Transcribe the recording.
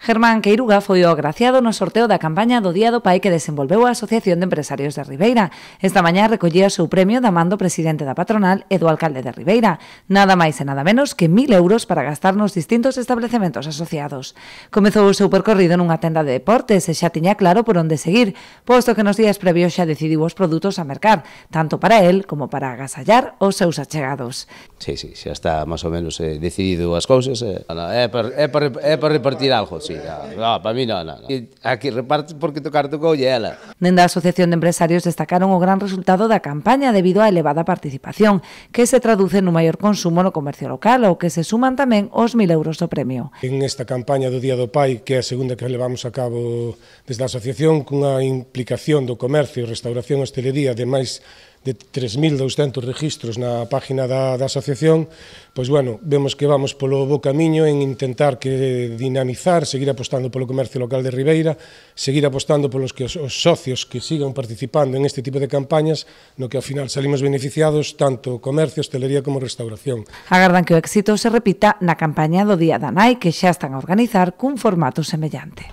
Germán Queiruga foi o agraciado no sorteo da campaña do Día do Pai que desenvolveu a Asociación de Empresarios de Ribeira. Esta mañá recollía o seu premio da man do presidente da patronal e do alcalde de Ribeira. Nada máis e nada menos que 1.000 euros para gastar nos distintos establecementos asociados. Comezou o seu percorrido nunha tenda de deportes e xa tiña claro por onde seguir, posto que nos días previos xa decidiu os produtos a mercar, tanto para él como para agasallar os seus achegados. Sí, xa está máis ou menos decidido as cousas. É para repartir algo, sí. No, para mí no. Aquí repartes porque tocar tocou ela. Dende a Asociación de Empresarios destacaron o gran resultado da campaña debido á elevada participación, que se traduce no maior consumo no comercio local, ao que se suman tamén os 1.000 euros do premio. En esta campaña do Día do Pai, que é a segunda que levamos a cabo desde a asociación, cunha implicación do comercio, restauración e hostelería de máis de 3.200 registros na página da asociación, pois bueno, vemos que vamos polo bo camiño en intentar que dinamizar, seguir apostando polo comercio local de Ribeira, seguir apostando polos que os socios que sigan participando en este tipo de campañas, no que ao final salimos beneficiados tanto comercio, hostelería como restauración. Agardan que o éxito se repita na campaña do Día da Nai, que xa están a organizar cun formato semellante.